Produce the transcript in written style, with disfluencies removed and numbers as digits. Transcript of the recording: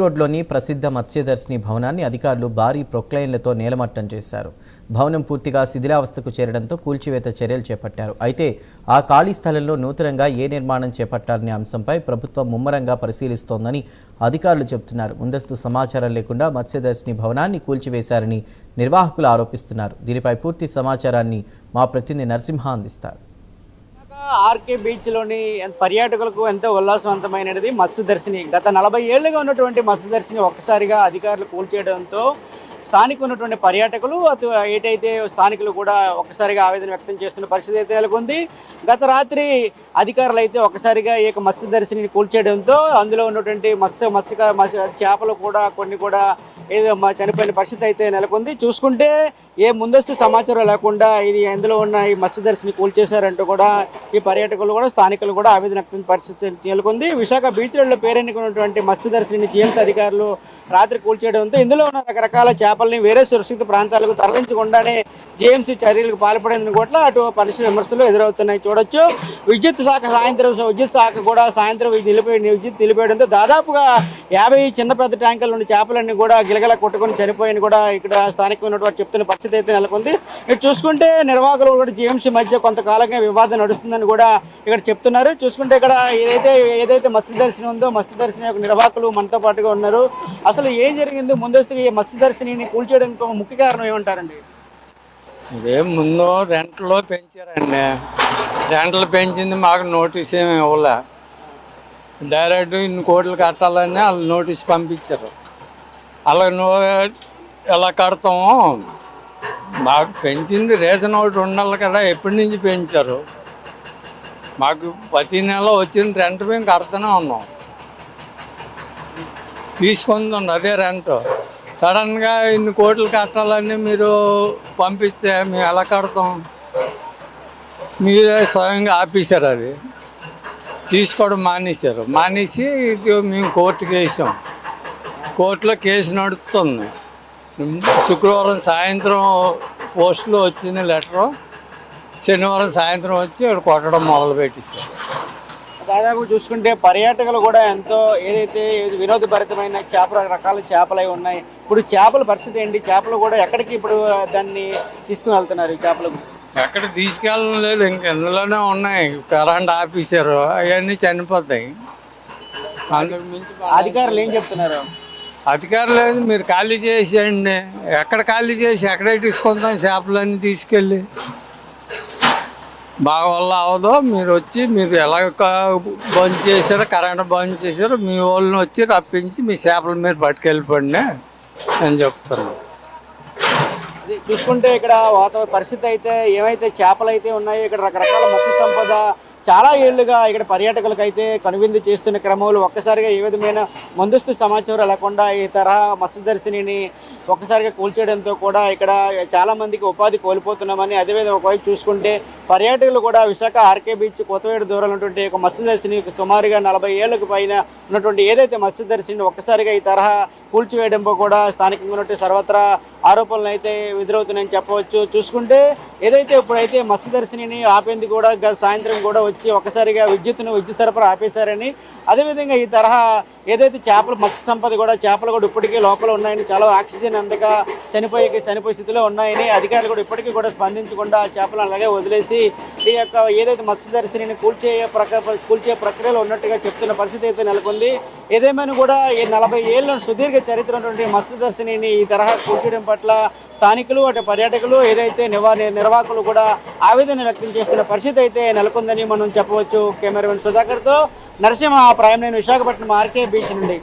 రోడ్లోని ప్రసిద్ధ మత్స్యదర్శిని భవనాన్ని అధికారులు భారీ ప్రొక్లైన్లతో నేలమట్టం చేశారు. భవనం పూర్తిగా శిథిలావస్థకు చేరడంతో కూల్చివేత చర్యలు చేపట్టారు. అయితే ఆ ఖాళీ స్థలంలో నూతనంగా ఏ నిర్మాణం చేపట్టాలనే అంశంపై ప్రభుత్వం ముమ్మరంగా పరిశీలిస్తోందని అధికారులు చెబుతున్నారు. ముందస్తు సమాచారం లేకుండా మత్స్యదర్శిని భవనాన్ని కూల్చివేశారని నిర్వాహకులు ఆరోపిస్తున్నారు. దీనిపై పూర్తి సమాచారాన్ని మా ప్రతినిధి నరసింహ అందిస్తారు. ఆర్కే బీచ్లోని పర్యాటకులకు ఎంతో ఉల్లాసవంతమైనది మత్స్యదర్శిని. గత 40 ఏళ్లుగా ఉన్నటువంటి మత్స్యదర్శిని ఒక్కసారిగా అధికారులు కూల్చేయడంతో స్థానిక ఉన్నటువంటి పర్యాటకులు ఏటైతే స్థానికులు కూడా ఒక్కసారిగా ఆవేదన వ్యక్తం చేస్తున్న పరిస్థితి అయితే నెలకొంది. గత రాత్రి అధికారులు అయితే ఒక్కసారిగా ఈ యొక్క మత్స్యదర్శిని కూల్చేయడంతో అందులో ఉన్నటువంటి చేపలు కూడా కొన్ని కూడా ఏదో చనిపోయిన పరిస్థితి అయితే నెలకొంది. చూసుకుంటే ఏ ముందస్తు సమాచారం లేకుండా ఇది ఎందులో ఉన్న ఈ మత్స్యదర్శిని కూల్చేశారంటూ కూడా ఈ పర్యాటకులు కూడా స్థానికులు కూడా ఆవేదన వ్యక్తం పరిస్థితి నెలకొంది. విశాఖ బీచ్ రోడ్లో పేరెన్నికున్నటువంటి మత్స్యదర్శిని జీఎంసీ అధికారులు రాత్రి కూల్చేయడంతో ఇందులో ఉన్న రకరకాల చేపల్ని వేరే సురక్షిత ప్రాంతాలకు తరలించకుండానే జీఎంసీ చర్యలకు పాల్పడేందుకు కూడా అటు పరిస్థితి విమర్శలు ఎదురవుతున్నాయి చూడొచ్చు. విద్యుత్ శాఖ కూడా సాయంత్రం విద్యుత్ నిలిపేయడంతో దాదాపుగా 50 చిన్న పెద్ద ట్యాంకర్ల నుండి చేపలన్నీ కూడా గిలగల కొట్టుకొని చనిపోయిన కూడా ఇక్కడ స్థానికంగా ఉన్నటువంటి చెప్తున్న పరిస్థితి అయితే నెలకొంది. ఇటు చూసుకుంటే నిర్వాహకులు కూడా జీఎంసీ మధ్య కొంతకాలంగా వివాదం నడుస్తుందని కూడా ఇక్కడ చెప్తున్నారు. చూసుకుంటే ఇక్కడ ఏదైతే మత్స్యదర్శిని ఉందో మత్స్యదర్శిని యొక్క నిర్వాహకులు మనతో పాటుగా ఉన్నారు. అసలు ఏం జరిగింది, ముందస్తుగా ఈ మత్స్యదర్శిని కూల్చేయడానికి ముఖ్య కారణం ఏమంటారండి? ఇదే ముందు రెంట్లో పెంచారండి. రెంట్లు పెంచింది మాకు నోటీస్ ఏమి ఇవ్వలే. డైరెక్ట్ ఇన్ని కోట్లు కట్టాలని వాళ్ళు నోటీస్ పంపించారు. అలా ఎలా కడతామో మాకు పెంచింది రీజన్ ఒకటి ఉండాలి కదా. ఎప్పటి నుంచి పెంచారు? మాకు ప్రతి నెల వచ్చిన రెంట్ మేము కడుతూనే ఉన్నాం. తీసుకుందండి అదే రెంట్. సడన్గా ఇన్ని కోట్లు కట్టాలని మీరు పంపిస్తే మేము ఎలా కడతాం? మీరే స్వయంగా ఆపేశారు, అది తీసుకోవడం మానేసి మేము కోర్టుకి వేసాం. కోర్టులో కేసు నడుస్తుంది. శుక్రవారం సాయంత్రం పోస్టులో వచ్చింది లెటరు. శనివారం సాయంత్రం వచ్చి ఇక్కడ కొట్టడం మొదలుపెట్టేశారు. దాదాపు చూసుకుంటే పర్యాటకులు కూడా ఎంతో ఏదైతే వినోదభరితమైన రకాల చేపలు అవి ఉన్నాయి. ఇప్పుడు చేపల పరిస్థితి ఏంటి? చేపలు కూడా ఎక్కడికి ఇప్పుడు దాన్ని తీసుకుని వెళ్తున్నారు? చేపలు ఎక్కడ తీసుకెళ్ళడం లేదు, ఇంక ఇందులోనే ఉన్నాయి. కరెంట్ ఆఫీసరు అవన్నీ చనిపోతాయి. అందుకు మించి అధికారులు ఏం చెప్తున్నారు? అధికారులు మీరు ఖాళీ చేసేయండి. ఎక్కడ ఖాళీ చేసి ఎక్కడే తీసుకుంటాం చేపలన్నీ తీసుకెళ్ళి? బాగా వల్ల అవదో మీరు వచ్చి మీరు ఎలా బంద్ చేశారో, కరెంట్ బంద్ చేశారో మీ వాళ్ళని వచ్చి రప్పించి మీ చేపలు మీరు పట్టుకెళ్ళిపోండి అని చెప్తున్నాను. చూసుకుంటే ఇక్కడ వాతావరణ పరిస్థితి అయితే ఏమైతే చేపలు అయితే ఉన్నాయో ఇక్కడ రకరకాల మత్స్య సంపద చాలా ఏళ్లుగా ఇక్కడ పర్యాటకులకు అయితే కనువిందు చేస్తున్న క్రమంలో ఒక్కసారిగా ఏ విధమైన ముందస్తు సమాచారం లేకుండా ఈ తరహా మత్స్యదర్శిని ఒక్కసారిగా కూల్చేయడంతో కూడా ఇక్కడ చాలామందికి ఉపాధి కోల్పోతున్నామని, అదేవిధంగా ఒకవైపు చూసుకుంటే పర్యాటకులు కూడా విశాఖ ఆర్కే బీచ్ కొత్తవేడు దూరంలో ఉన్నటువంటి ఒక మత్స్యదర్శిని సుమారుగా 40 ఏళ్లకు పైన ఉన్నటువంటి ఏదైతే మత్స్యదర్శిని ఒక్కసారిగా ఈ తరహా కూల్చివేయడంతో కూడా స్థానికంగా ఉన్నటువంటి సర్వత్రా ఆరోపణలు అయితే ఎదురవుతున్నాయని చెప్పవచ్చు. చూసుకుంటే ఏదైతే ఇప్పుడైతే మత్స్యదర్శిని ఆపేందుకు కూడా సాయంత్రం కూడా వచ్చి ఒక్కసారిగా విద్యుత్ సరఫరా ఆపేశారని, అదేవిధంగా ఈ తరహా ఏదైతే మత్స్య సంపద కూడా చేపలు కూడా ఇప్పటికీ లోపల ఉన్నాయని, చాలా ఆక్సిజన్ అందక చనిపోయే స్థితిలో ఉన్నాయని అధికారులు కూడా ఇప్పటికీ కూడా స్పందించకుండా చేపలు అలాగే వదిలేసి ఈ యొక్క ఏదైతే మత్స్యదర్శిని కూల్చే ప్రక్రియలో ఉన్నట్టుగా చెప్తున్న పరిస్థితి అయితే నెలకొంది. ఏదేమైనా కూడా ఈ 40 ఏళ్ళ సుదీర్ఘ చరిత్ర ఉన్నటువంటి మత్స్యదర్శిని ఈ తరహా కూల్చడం పట్ల స్థానికులు అటు పర్యాటకులు ఏదైతే నిర్వాహకులు కూడా ఆవేదన వ్యక్తం చేస్తున్న పరిస్థితి అయితే నెలకొందని మనం చెప్పవచ్చు. కెమెరామెన్ సుధాకర్తో Narasimha, prime 9 Visakhapatnam RK beach నుండి.